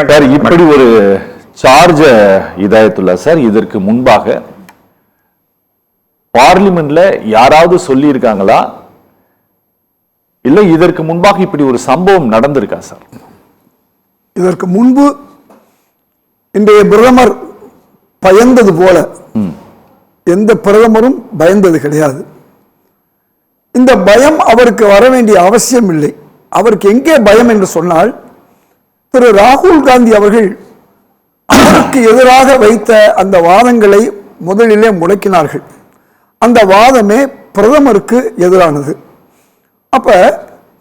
Sir இப்படி ஒரு சார்ஜ Hidayatullah sir இதற்கு முன்பாக பார்லிமெண்ட்ல யாராவது சொல்லி இருக்காங்களா இல்ல இதற்கு முன்பாக இப்படி ஒரு சம்பவம் நடந்திருக்கா சார்? இதற்கு முன்பு இன்றைய பிரதமர் பயந்தது போல எந்த பிரதமரும் பயந்தது கிடையாது. இந்த பயம் அவருக்கு வர வேண்டிய அவசியம் இல்லை. அவருக்கு எங்கே பயம் என்று சொன்னால், திரு ராகுல் காந்தி அவர்கள் அவருக்கு எதிராக வைத்த அந்த வாதங்களை முதலிலே முடக்கினார்கள். அந்த வாதமே பிரதமருக்கு எதிரானது. அப்ப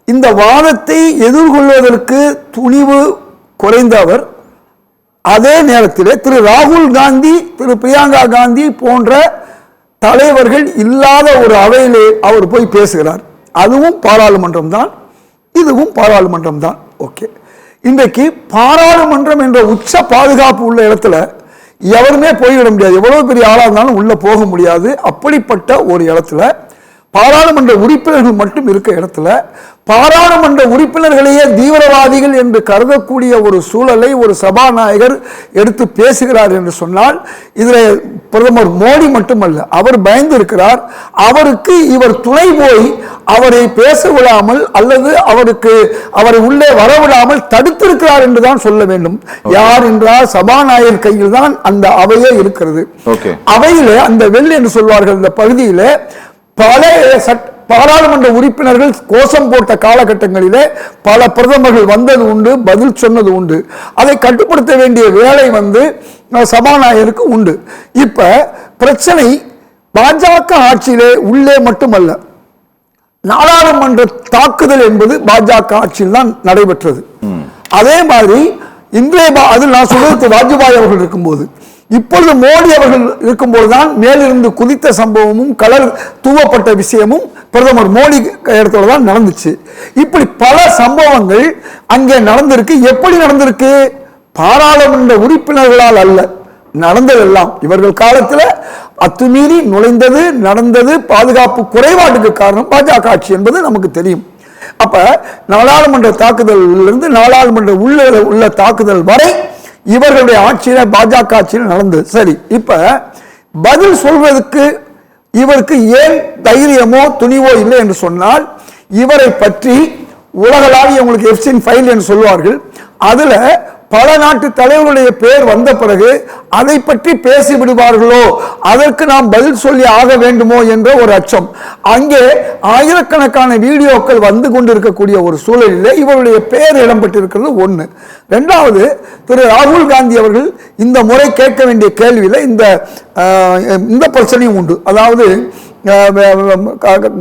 இந்த வாதத்தை எதிர்கொள்வதற்கு துணிவு குறைந்த அவர் அதே நேரத்தில் திரு ராகுல் காந்தி, திரு பிரியங்கா காந்தி போன்ற தலைவர்கள் இல்லாத ஒரு அவையிலே அவர் போய் பேசுகிறார். அதுவும் பாராளுமன்றம் தான், இதுவும் பாராளுமன்றம் தான். ஓகே, இன்றைக்கு பாராளுமன்றம் என்ற உச்ச பாதுகாப்பு உள்ள இடத்துல எவருமே போய்விட முடியாது. எவ்வளவு பெரிய ஆளா இருந்தாலும் உள்ள போக முடியாது. அப்படிப்பட்ட ஒரு இடத்துல பாராளுமன்ற உறுப்பினர்கள் மட்டும் இருக்க இடத்துல பாராளுமன்ற உறுப்பினர்களையே தீவிரவாதிகள் என்று கருதக்கூடிய ஒரு சூழலை ஒரு சபாநாயகர் எடுத்து பேசுகிறார் என்று சொன்னால், இதில் பிரதமர் மோடி மட்டுமல்ல, அவர் பயந்து இருக்கிறார். அவருக்கு இவர் துணை போய் அவரை பேச விடாமல் அல்லது அவரை உள்ளே வரவிடாமல் தடுத்திருக்கிறார் என்றுதான் சொல்ல வேண்டும். யார் என்றால் சபாநாயகர் கையில் தான் அந்த அவையே இருக்கிறது. அவையிலே அந்த வெள் என்று சொல்வார்கள் இந்த பகுதியிலே பல பாராளுமன்ற உறுப்பினர்கள் கோஷம் போட்ட காலகட்டங்களிலே பல பிரதமர்கள் வந்தது உண்டு, பதில் சொன்னது உண்டு. அதை கட்டுப்படுத்த வேண்டிய வேலை சபாநாயகருக்கு உண்டு. இப்ப பிரச்சனை பாஜக ஆட்சியிலே உள்ளே மட்டுமல்ல, நாடாளுமன்ற தாக்குதல் என்பது பாஜக ஆட்சியில் தான் நடைபெற்றது. அதே மாதிரி இன்றைய அதில் நான் சொல்றது வாஜ்பாய் அவர்கள் இருக்கும்போது, இப்பொழுது மோடி அவர்கள் இருக்கும்போதுதான் மேலிருந்து குதித்த சம்பவமும் கலர் தூவப்பட்ட விஷயமும் பிரதமர் மோடி இடத்துல தான் நடந்துச்சு. இப்படி பல சம்பவங்கள் அங்கே நடந்திருக்கு. எப்படி நடந்திருக்கு? பாராளுமன்ற உறுப்பினர்களால் அல்ல, நடந்ததெல்லாம் இவர்கள் காலத்தில் அத்துமீறி நுழைந்தது நடந்தது. பாதுகாப்பு குறைபாட்டுக்கு காரணம் பாஜக ஆட்சி என்பது நமக்கு தெரியும். அப்ப நாடாளுமன்ற தாக்குதலிலிருந்து நாடாளுமன்ற உள்ள தாக்குதல் வரை இவர்களுடைய ஆட்சியில பாஜக ஆட்சியில் நடந்தது. சரி, இப்ப பதில் சொல்வதற்கு இவருக்கு ஏன் தைரியமோ துணிவோ இல்லை என்று சொன்னால், இவரை பற்றி உலகளாவிய உங்களுக்கு எஃப்சின் ஃபைல் என்று சொல்வார்கள். அதுல பல நாட்டு தலைவர்களுடைய பெயர் வந்த பிறகு அதை பற்றி பேசி விடுவார்களோ, அதற்கு நாம் பதில் சொல்லி ஆக வேண்டுமோ என்ற ஒரு அச்சம். அங்கே ஆயிரக்கணக்கான வீடியோக்கள் வந்து கொண்டிருக்கக்கூடிய ஒரு சூழலில் இவருடைய பெயர் இடம்பெற்றிருக்கிறது ஒன்று. ரெண்டாவது, திரு ராகுல் காந்தி அவர்கள் இந்த முறை கேட்க வேண்டிய கேள்வியில் இந்த பிரச்சனையும் உண்டு. அதாவது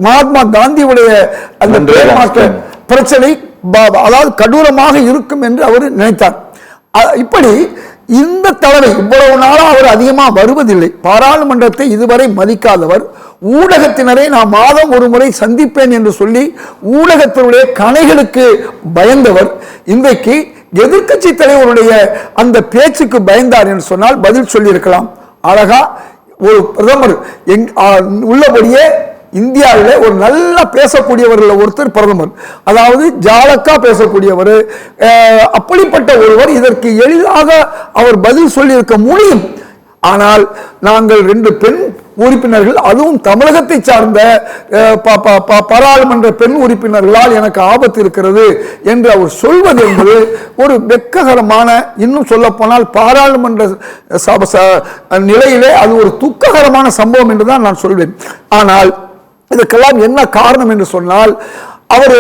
மகாத்மா காந்தியுடைய அந்த பெயர் மாற்ற பிரச்சனை அதாவது கடூரமாக இருக்கும் என்று அவர் நினைத்தார். இப்படி இந்த தலைமை இவ்வளவு நாளா அவர் அதிகமாக வருவதில்லை. பாராளுமன்றத்தை இதுவரை மதிக்காதவர், ஊடகத்தினரை நான் மாதம் ஒரு முறை சந்திப்பேன் என்று சொல்லி ஊடகத்தினுடைய கணைகளுக்கு பயந்தவர், இன்றைக்கு எதிர்க்கட்சி தலைவருடைய அந்த பேச்சுக்கு பயந்தார் என்று சொன்னால் பதில் சொல்லி இருக்கலாம். அழகா ஒரு பிரதமர் உள்ளபடியே இந்தியாவில் ஒரு நல்லா பேசக்கூடியவர்கள் ஒருத்தர் பிரதமர், அதாவது ஜாலக்கா பேசக்கூடியவர். அப்படிப்பட்ட ஒருவர் இதற்கு எளிதாக அவர் பதில் சொல்லியிருக்க முடியும். ஆனால் நாங்கள் 2 பெண் உறுப்பினர்கள், அதுவும் தமிழகத்தை சார்ந்த பாராளுமன்ற பெண் உறுப்பினர்களால் எனக்கு ஆபத்து இருக்கிறது என்று அவர் சொல்வது என்பது ஒரு வெட்ககரமான, இன்னும் சொல்ல போனால் பாராளுமன்ற நிலையிலே அது ஒரு துக்ககரமான சம்பவம் என்றுதான் நான் சொல்வேன். ஆனால் இதுக்கெல்லாம் என்ன காரணம் என்று சொன்னால், அவர்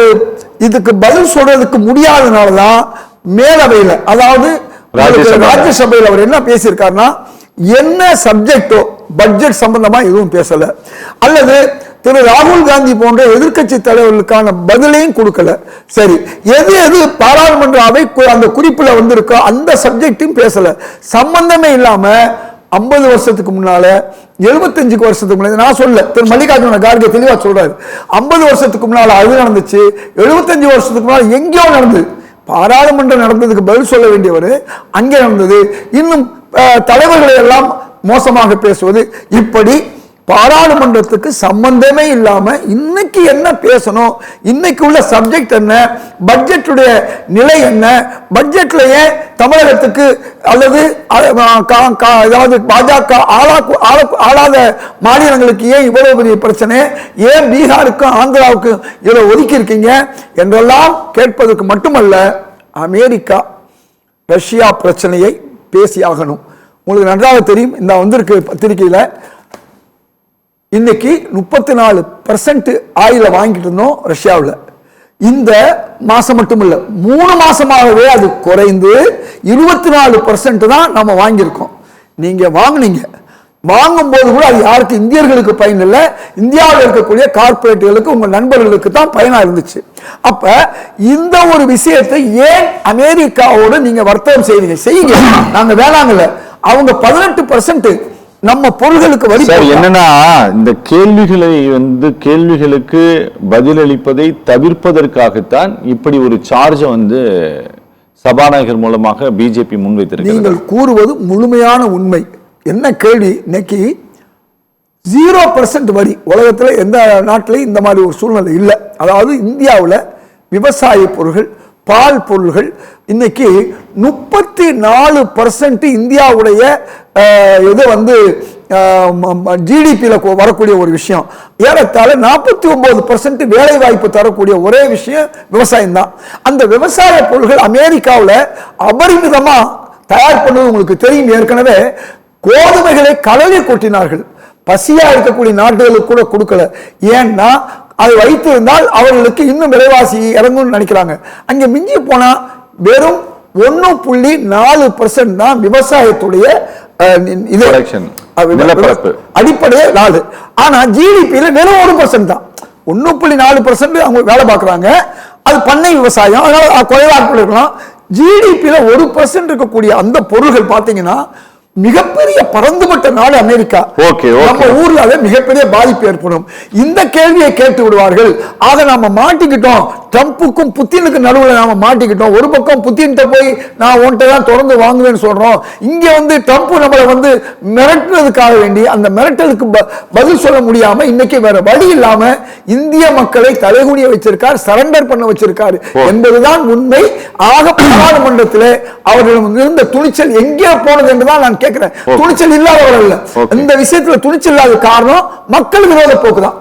இதுக்கு பதில் சொல்றதுக்கு முடியாதனாலதான் மேலவையில், அதாவது ராஜ்யசபையில் அவர் என்ன பேசியிருக்காருன்னா, என்ன சப்ஜெக்டோ பட்ஜெட் சம்பந்தமா எதுவும் பேசல, அல்லது திரு ராகுல் காந்தி போன்ற எதிர்க்கட்சி தலைவர்களுக்கான பதிலையும் கொடுக்கல. சரி, எது பாராளுமன்ற அவை அந்த குறிப்பில் வந்திருக்கோ அந்த சப்ஜெக்டும் பேசல. சம்பந்தமே இல்லாம 50 வருஷத்துக்கு முன்னால 75 வருஷத்துக்கு முன்னாடி நான் சொல்ல, திரு மல்லிகார்ஜுன கார்கே தெளிவா சொல்றாரு, 50 வருஷத்துக்கு முன்னால அது நடந்துச்சு, 75 வருஷத்துக்கு முன்னால எங்கேயோ நடந்தது. பாராளுமன்றம் நடந்ததுக்கு பதில் சொல்ல வேண்டியவர் அங்கே நடந்தது. இன்னும் தலைவர்களை எல்லாம் மோசமாக பேசுவது, இப்படி பாராளுமன்றத்துக்கு சம்பந்தமே இல்லாம இன்னைக்கு என்ன பேசணும், இன்னைக்கு உள்ள சப்ஜெக்ட் என்ன, பட்ஜெட்டுடைய நிலை என்ன, பட்ஜெட்லயே தமிழகத்துக்கு அல்லது ஏதாவது பாஜக ஆளாத மாநிலங்களுக்கு ஏன் இவ்வளவு பெரிய பிரச்சனை, ஏன் பீகாருக்கும் ஆந்திராவுக்கும் இவ்வளவு ஒதுக்கி இருக்கீங்க என்றெல்லாம் கேட்பதற்கு மட்டுமல்ல, அமெரிக்கா ரஷ்யா பிரச்சனையை பேசியாகணும். உங்களுக்கு நன்றாக தெரியும், இந்த வந்திருக்கு பத்திரிகையில இன்னைக்கு 34% ஆயில வாங்கிட்டு இருந்தோம் ரஷ்யாவில். இந்த மாசம் மட்டும் இல்ல, 3 மாசமாகவே அது குறைந்து 24% தான் நம்ம வாங்கியிருக்கோம். நீங்க வாங்குனீங்க, வாங்கும்போது கூட அது யாருக்கு, இந்தியர்களுக்கு பயன் இல்லை, இந்தியாவில் இருக்கக்கூடிய கார்பரேட்டுகளுக்கு, உங்க நண்பர்களுக்கு தான் பயனா இருந்துச்சு. அப்ப இந்த ஒரு விஷயத்தை ஏன் அமெரிக்காவோடு நீங்க வர்த்தகம் செய்றீங்க? செய்யுங்க, நாங்க வேணாங்கல்ல. அவங்க 18% நம்ம பொருள்களுக்கு வரி. என்னன்னா, இந்த கேள்விகளுக்கு பதிலளிப்பதை தவிர்ப்பதற்காகத்தான் இப்படி ஒரு சார்ஜ் சபாநாயகர் மூலமாக பிஜேபி முன்வைத்திருக்கிறது. நீங்கள் கூறுவது முழுமையான உண்மை. என்ன கேள்வி, இன்னைக்கு 0% வரி உலகத்தில் எந்த நாட்டிலையும் இந்த மாதிரி ஒரு சூழ்நிலை இல்லை. அதாவது இந்தியாவில் விவசாய பொருட்கள், பால் பொருள்கள் இன்னைக்கு 34% இந்தியாவுடைய இது ஜிடிபியில வரக்கூடிய ஒரு விஷயம். ஏறத்தாழ 49% வேலை வாய்ப்பு தரக்கூடிய ஒரே விஷயம் விவசாயம் தான். அந்த விவசாய பொருட்கள் அமெரிக்காவில் அபரிமிதமா தயார் பண்ணுவது உங்களுக்கு தெரியும். ஏற்கனவே கோதுமைகளை கடலில் கொட்டினார்கள். பசியா இருக்கக்கூடிய நாடுகளுக்கு கூட கொடுக்கல. ஏன்னா அதை வைத்திருந்தால் அவர்களுக்கு இன்னும் விலைவாசி இறங்கும்னு நினைக்கிறாங்க. அங்க மிஞ்சி போனா வெறும் 1.4% தான் விவசாயத்துடைய அடிப்படையே 4. ஆனா ஜிடிபியில வெறும் 1% தான். 1.4% அவங்க வேலை பார்க்கறாங்க. அது பண்ணை விவசாயம், அதனால குறைவாக இருக்கலாம். ஜிடிபியில 1% இருக்கக்கூடிய அந்த பொருள்கள் பாத்தீங்கன்னா மிகப்பெரிய பரந்துபட்ட நாடு அமெரிக்கா. நம்ம ஊர்ல மிகப்பெரிய பாதிப்பு ஏற்படும். இந்த கேள்வியை கேட்டு விடுவார்கள். ஆக நாம மாட்டிக்கிட்டோம், ட்ரம்புக்கும் புத்தினுக்கு நடுவில் நாம மாட்டிக்கிட்டோம். ஒரு பக்கம் புத்தின்ட்ட போய் நான் உன்கிட்ட தான் தொடர்ந்து வாங்குவேன்னு சொல்றோம். இங்க ட்ரம்ப் நம்மளை மிரட்டுறதுக்காக வேண்டி அந்த மிரட்டலுக்கு பதில் சொல்ல முடியாம இன்னைக்கு வேற வழி இல்லாம இந்திய மக்களை தலைகுனிய வச்சிருக்கார், சரண்டர் பண்ண வச்சிருக்காரு என்பதுதான் உண்மை. ஆக பாராளுமன்றத்தில் அவர்களிடம் இருந்த துணிச்சல் எங்கே போனது என்றுதான் நான் கேட்கிறேன். துணிச்சல் இல்லாதவர்கள் இல்ல, இந்த விஷயத்துல துணிச்சல் இல்லாத காரணம் மக்கள் விரோத போக்குதான்.